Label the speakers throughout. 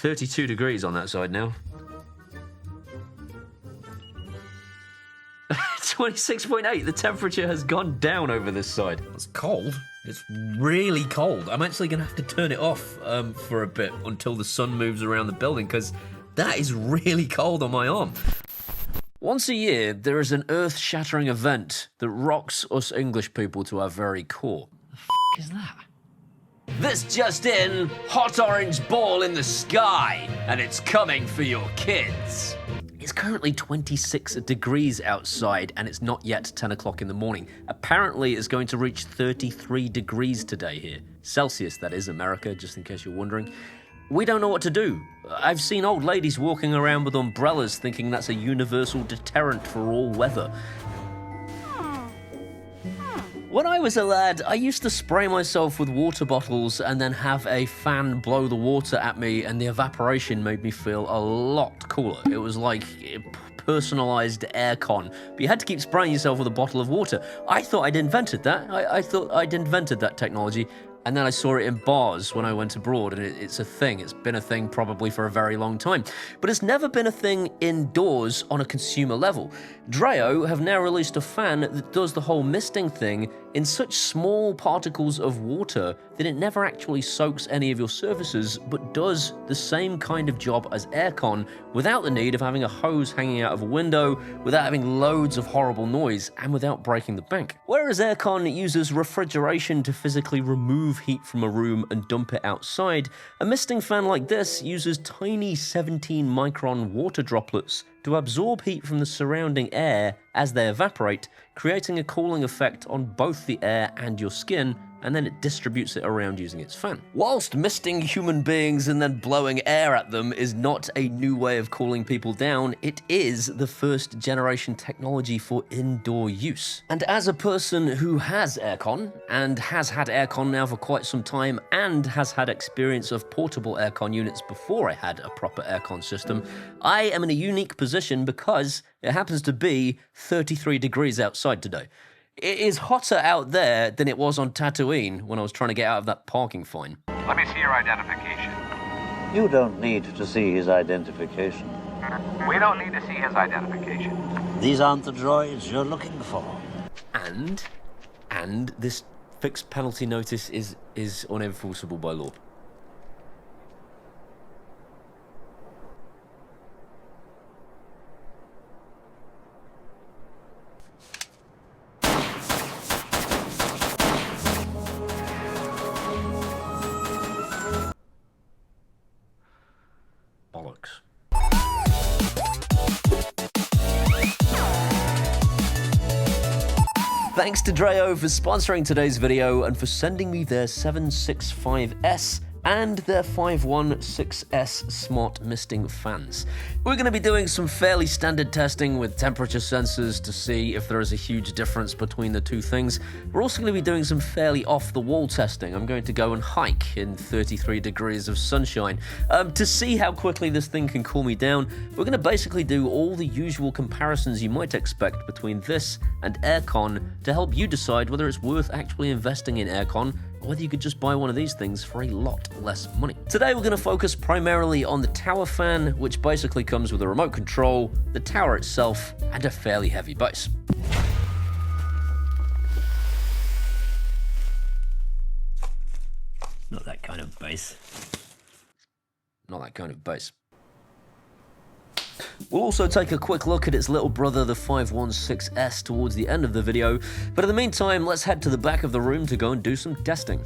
Speaker 1: 32 degrees on that side now. 26.8, the temperature has gone down over this side.
Speaker 2: It's cold. It's really cold. I'm actually going to have to turn it off for a bit until the sun moves around the building, because that is really cold on my arm.
Speaker 1: Once a year, there is an earth-shattering event that rocks us English people to our very core.
Speaker 2: The f*** is that?
Speaker 1: This just in, hot orange ball in the sky, and it's coming for your kids. It's currently 26 degrees outside, and it's not yet 10 o'clock in the morning. Apparently, it's going to reach 33 degrees today here. Celsius, that is, America, just in case you're wondering. We don't know what to do. I've seen old ladies walking around with umbrellas thinking that's a universal deterrent for all weather. When I was a lad, I used to spray myself with water bottles and then have a fan blow the water at me, and the evaporation made me feel a lot cooler. It was like personalized aircon, but you had to keep spraying yourself with a bottle of water. I thought I'd invented that. I thought I'd invented that technology, and then I saw it in bars when I went abroad, and it's a thing. It's been a thing probably for a very long time. But it's never been a thing indoors on a consumer level. Dreo have now released a fan that does the whole misting thing in such small particles of water that it never actually soaks any of your surfaces, but does the same kind of job as aircon without the need of having a hose hanging out of a window, without having loads of horrible noise, and without breaking the bank. Whereas aircon uses refrigeration to physically remove heat from a room and dump it outside, a misting fan like this uses tiny 17-micron water droplets to absorb heat from the surrounding air as they evaporate, creating a cooling effect on both the air and your skin, and then it distributes it around using its fan. Whilst misting human beings and then blowing air at them is not a new way of cooling people down, it is the first generation technology for indoor use. And as a person who has aircon, and has had aircon now for quite some time, and has had experience of portable aircon units before I had a proper aircon system, I am in a unique position because it happens to be 33 degrees outside today. It is hotter out there than it was on Tatooine when I was trying to get out of that parking fine.
Speaker 3: Let me see your identification.
Speaker 4: You don't need to see his identification.
Speaker 3: We don't need to see his identification.
Speaker 4: These aren't the droids you're looking for.
Speaker 1: And this fixed penalty notice is unenforceable by law. Bollocks. Thanks to Dreo for sponsoring today's video and for sending me their 765S and their 516S smart misting fans. We're going to be doing some fairly standard testing with temperature sensors to see if there is a huge difference between the two things. We're also going to be doing some fairly off-the-wall testing. I'm going to go and hike in 33 degrees of sunshine to see how quickly this thing can cool me down. We're going to basically do all the usual comparisons you might expect between this and aircon to help you decide whether it's worth actually investing in aircon, or whether you could just buy one of these things for a lot less money. Today we're going to focus primarily on the tower fan, which basically comes with a remote control, the tower itself, and a fairly heavy base.
Speaker 2: Not that kind of base.
Speaker 1: Not that kind of base. We'll also take a quick look at its little brother, the 516S, towards the end of the video, but in the meantime, let's head to the back of the room to go and do some testing.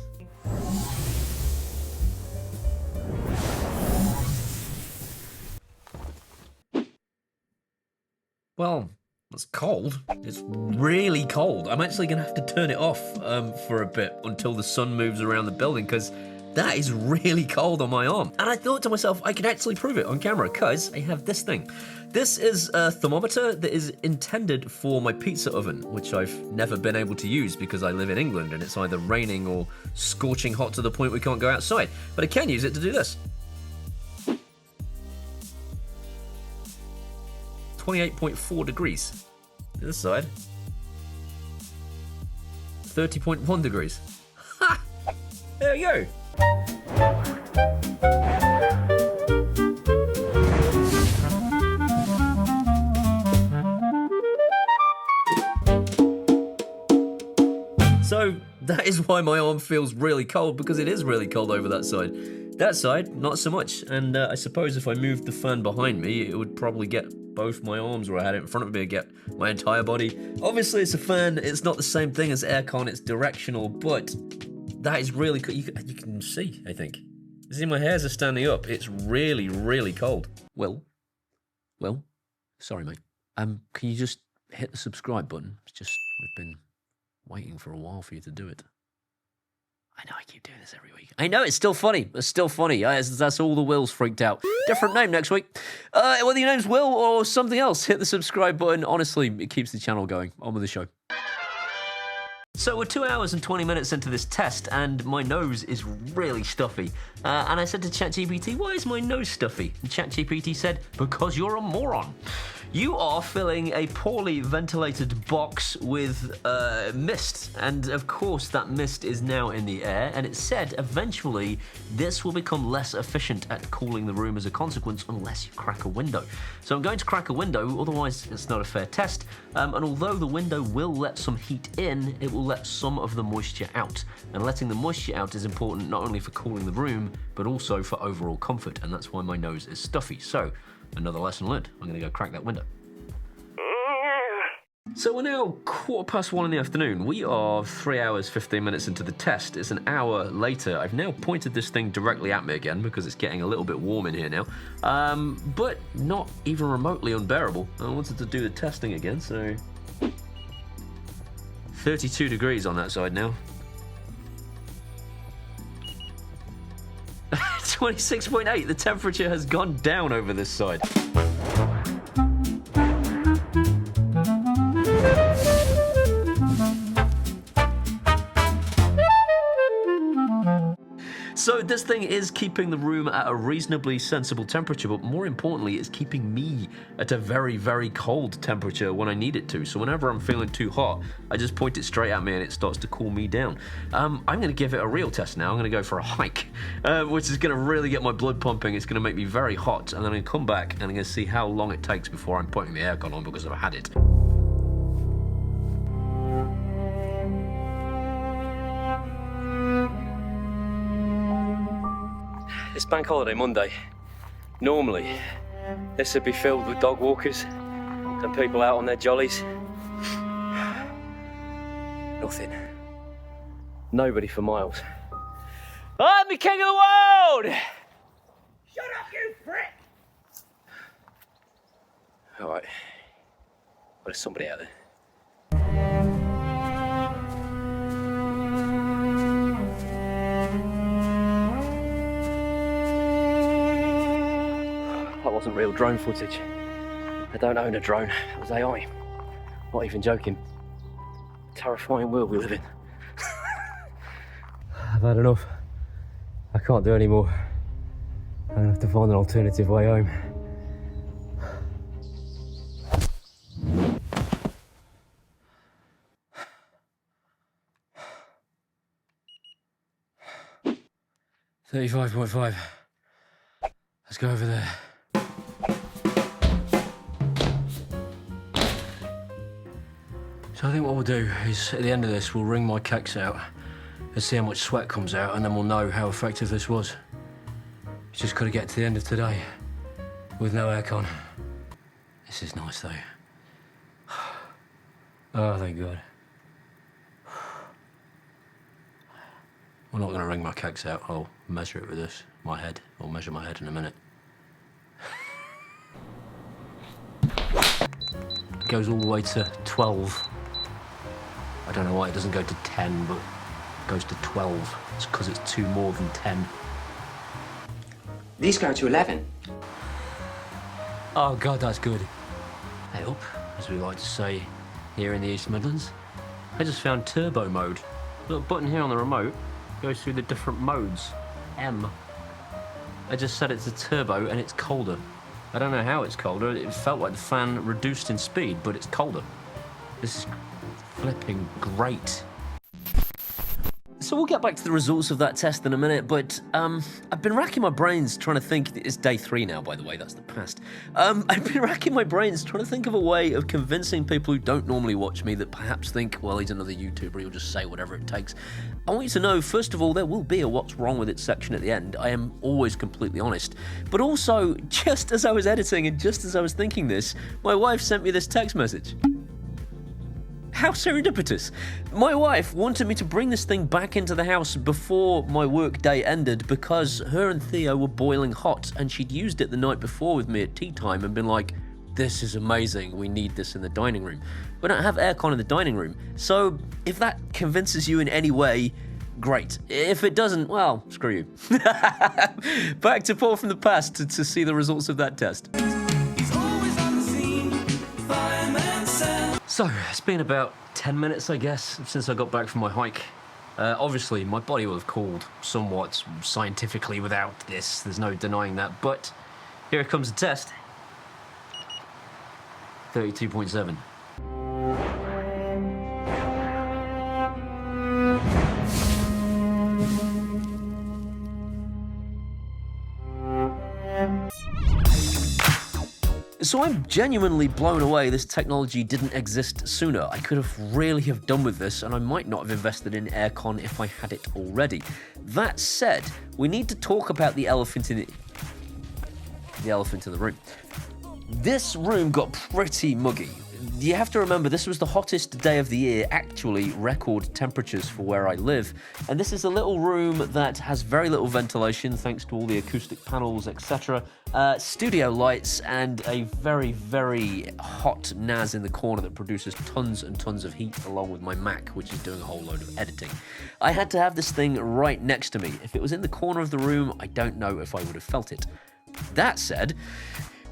Speaker 2: Well, it's cold. It's really cold. I'm actually going to have to turn it off for a bit until the sun moves around the building, because that is really cold on my arm. And I thought to myself, I can actually prove it on camera, because I have this thing. This is a thermometer that is intended for my pizza oven, which I've never been able to use because I live in England and it's either raining or scorching hot to the point we can't go outside. But I can use it to do this. 28.4 degrees. This side. 30.1 degrees. Ha! There we go. why my arm feels really cold, because it is really cold over that side. That side, not so much. And I suppose if I moved the fan behind me, it would probably get both my arms, or I had it in front of me, I'd get my entire body. Obviously, it's a fan. It's not the same thing as aircon. It's directional, but that is really cool. You can see, I think. See, my hairs are standing up. It's really, really cold.
Speaker 1: Will, sorry, mate. Can you just hit the subscribe button? It's just, we've been waiting for a while for you to do it. I know I keep doing this every week. I know, it's still funny. It's still funny. That's all the Wills freaked out. Different name next week. Whether your name's Will or something else, hit the subscribe button. Honestly, it keeps the channel going. On with the show. So we're 2 hours and 20 minutes into this test, and my nose is really stuffy. And I said to ChatGPT, why is my nose stuffy? And ChatGPT said, because you're a moron. You are filling a poorly ventilated box with mist, and of course that mist is now in the air, and it said eventually this will become less efficient at cooling the room as a consequence unless you crack a window. So I'm going to crack a window, otherwise it's not a fair test, and although the window will let some heat in, it will let some of the moisture out, and letting the moisture out is important not only for cooling the room, but also for overall comfort, and that's why my nose is stuffy. So, another lesson learned. I'm going to go crack that window. So we're now 1:15 in the afternoon. We are 3 hours, 15 minutes into the test. It's an hour later. I've now pointed this thing directly at me again because it's getting a little bit warm in here now. But not even remotely unbearable. I wanted to do the testing again, so... 32 degrees on that side now. 26.8, the temperature has gone down over this side. So this thing is keeping the room at a reasonably sensible temperature, but more importantly, it's keeping me at a very, very cold temperature when I need it to. So whenever I'm feeling too hot, I just point it straight at me and it starts to cool me down. I'm going to give it a real test now. I'm going to go for a hike, which is going to really get my blood pumping. It's going to make me very hot, and then I'm going to come back and I'm going to see how long it takes before I'm putting the aircon on because I've had it. It's Bank Holiday Monday. Normally, this would be filled with dog walkers and people out on their jollies. Nothing. Nobody for miles. I'm the king of the world! Shut up, you prick! Alright. Well, there's somebody out there. That wasn't real drone footage. I don't own a drone. It was AI. Not even joking. Terrifying world we live in. I've had enough. I can't do any more. I'm gonna have to find an alternative way home. $35.5. Let's go over there. So I think what we'll do is, at the end of this, we'll wring my kecks out and see how much sweat comes out, and then we'll know how effective this was. Just got to get to the end of today with no aircon. This is nice, though. Oh, thank God. I'm not going to wring my kecks out. I'll measure it with this, my head. I'll measure my head in a minute. It goes all the way to 12. I don't know why it doesn't go to 10, but it goes to 12. It's because it's 2 more than 10.
Speaker 5: These go to 11.
Speaker 1: Oh God, that's good. Hey up, as we like to say here in the East Midlands. I just found turbo mode. Little button here on the remote goes through the different modes. M. I just set it to turbo and it's colder. I don't know how it's colder. It felt like the fan reduced in speed, but it's colder. This is flipping great. So we'll get back to the results of that test in a minute, but I've been racking my brains trying to think. It's day 3 now, by the way, that's the past. I've been racking my brains trying to think of a way of convincing people who don't normally watch me that perhaps think, well, he's another YouTuber, he'll just say whatever it takes. I want you to know, first of all, there will be a what's wrong with it section at the end. I am always completely honest. But also, just as I was editing and just as I was thinking this, my wife sent me this text message. How serendipitous. My wife wanted me to bring this thing back into the house before my work day ended because her and Theo were boiling hot and she'd used it the night before with me at tea time and been like, this is amazing, we need this in the dining room. We don't have aircon in the dining room, so if that convinces you in any way, great. If it doesn't, well, screw you. Back to Paul from the past to see the results of that test. So, it's been about 10 minutes, I guess, since I got back from my hike. Obviously, my body will have cooled somewhat scientifically without this. There's no denying that. But here comes the test. 32.7. So I'm genuinely blown away this technology didn't exist sooner. I could have really have done with this, and I might not have invested in aircon if I had it already. That said, we need to talk about the elephant in the room. This room got pretty muggy. You have to remember, this was the hottest day of the year, actually record temperatures for where I live. And this is a little room that has very little ventilation, thanks to all the acoustic panels, etc. Studio lights, and a very, very hot NAS in the corner that produces tons and tons of heat, along with my Mac, which is doing a whole load of editing. I had to have this thing right next to me. If it was in the corner of the room, I don't know if I would have felt it. That said,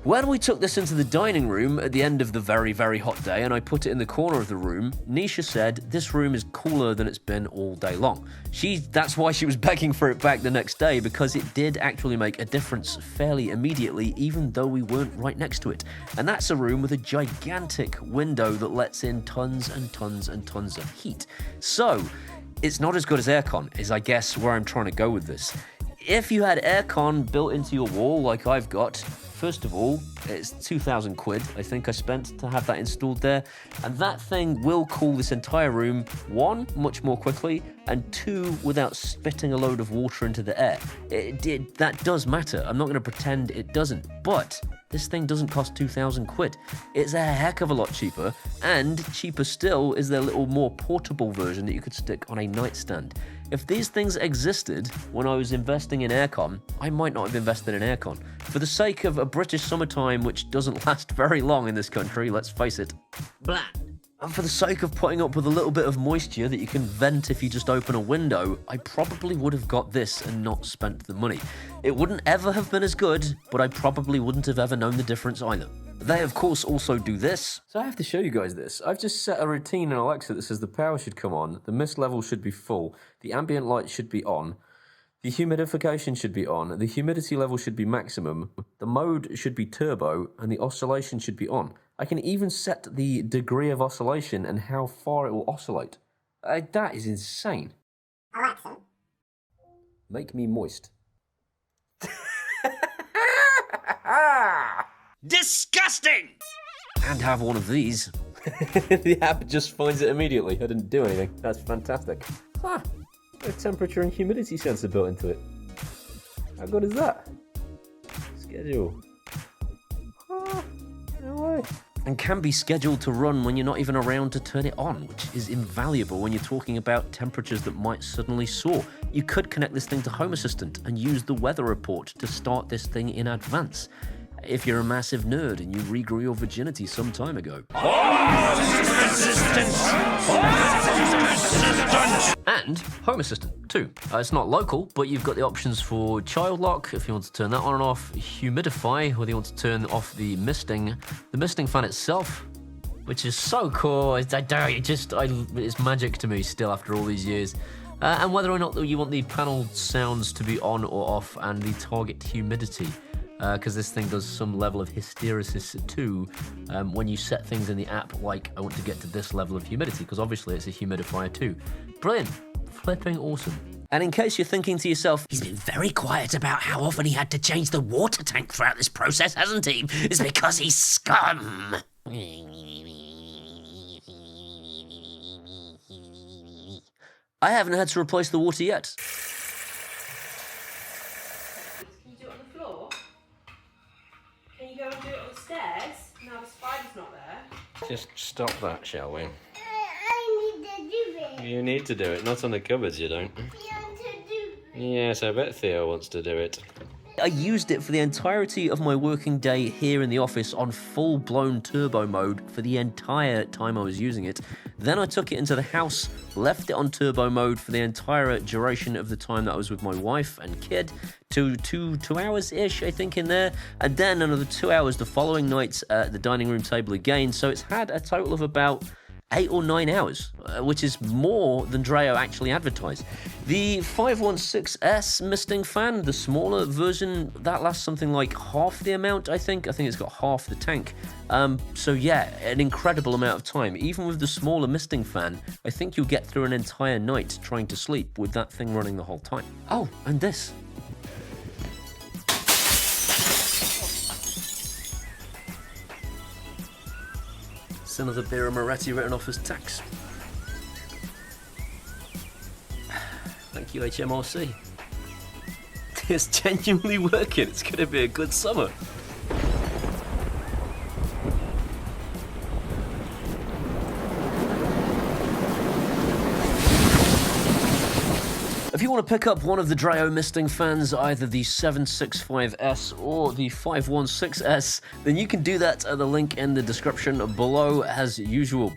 Speaker 1: when we took this into the dining room at the end of the very, very hot day and I put it in the corner of the room, Nisha said this room is cooler than it's been all day long. That's why she was begging for it back the next day, because it did actually make a difference fairly immediately, even though we weren't right next to it. And that's a room with a gigantic window that lets in tons and tons and tons of heat. So, it's not as good as aircon, is I guess where I'm trying to go with this. If you had aircon built into your wall like I've got, first of all, it's 2,000 quid, I think I spent to have that installed there. And that thing will cool this entire room, 1, much more quickly, and 2, without spitting a load of water into the air. That does matter. I'm not going to pretend it doesn't. But this thing doesn't cost 2,000 quid. It's a heck of a lot cheaper, and cheaper still is their little more portable version that you could stick on a nightstand. If these things existed when I was investing in aircon, I might not have invested in aircon. For the sake of a British summertime which doesn't last very long in this country, let's face it. Blah. And for the sake of putting up with a little bit of moisture that you can vent if you just open a window, I probably would have got this and not spent the money. It wouldn't ever have been as good, but I probably wouldn't have ever known the difference either. They, of course, also do this. So I have to show you guys this. I've just set a routine in Alexa that says the power should come on, the mist level should be full, the ambient light should be on, the humidification should be on, the humidity level should be maximum, the mode should be turbo, and the oscillation should be on. I can even set the degree of oscillation and how far it will oscillate. That is insane.
Speaker 5: Alexa,
Speaker 1: make me moist. Disgusting! And have one of these. The app just finds it immediately. I didn't do anything. That's fantastic. A temperature and humidity sensor built into it. How good is that? Schedule. No way. And can be scheduled to run when you're not even around to turn it on, which is invaluable when you're talking about temperatures that might suddenly soar. You could connect this thing to Home Assistant and use the weather report to start this thing in advance. If you're a massive nerd and you regrew your virginity some time ago. And Home Assistant too. It's not local, but you've got the options for child lock if you want to turn that on and off, humidify, whether you want to turn off the misting fan itself, which is so cool. It's magic to me still after all these years. And whether or not you want the panel sounds to be on or off, and the target humidity. Because this thing does some level of hysteresis too when you set things in the app, like I want to get to this level of humidity, because obviously it's a humidifier too. Brilliant. flipping awesome. And in case you're thinking to yourself, he's been very quiet about how often he had to change the water tank throughout this process, hasn't he? It's because he's scum. I haven't had to replace the water yet.
Speaker 5: Can you do it on the floor? Can you go and do it on the stairs? Now the spider's not there.
Speaker 2: Just stop that, shall we?
Speaker 6: I need to do it.
Speaker 2: You need to do it, not on the cupboards, you don't.
Speaker 6: I want to do it.
Speaker 2: Yes, I bet Theo wants to do it.
Speaker 1: I used it for the entirety of my working day here in the office on full-blown turbo mode for the entire time I was using it. Then I took it into the house, left it on turbo mode for the entire duration of the time that I was with my wife and kid, two hours-ish, I think, in there, and then another 2 hours the following night at the dining room table again, so it's had a total of about 8 or 9 hours, which is more than Dreo actually advertised. The 516S misting fan, the smaller version, that lasts something like half the amount, I think. I think it's got half the tank. So yeah, an incredible amount of time. Even with the smaller misting fan, I think you'll get through an entire night trying to sleep with that thing running the whole time. Oh, and this. It's another Birra Moretti written off as tax. Thank you, HMRC. It's genuinely working. It's going to be a good summer. If you want to pick up one of the Dreo misting fans, either the 765S or the 516S, then you can do that at the link in the description below as usual.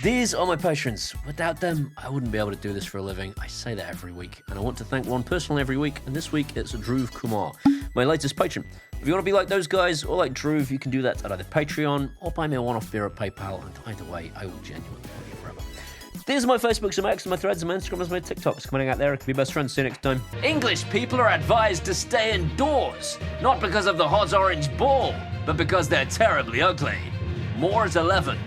Speaker 1: These are my patrons. Without them, I wouldn't be able to do this for a living. I say that every week, and I want to thank one person every week, and this week it's Dhruv Kumar, my latest patron. If you want to be like those guys or like Dhruv, you can do that at either Patreon or buy me a one-off beer at PayPal, and either way, I will genuinely love you forever. These are my Facebooks, my X, my Threads, my Instagrams, my TikToks. Come on out there, it can be best friends. See you next time. English people are advised to stay indoors, not because of the hot orange ball, but because they're terribly ugly. More is 11.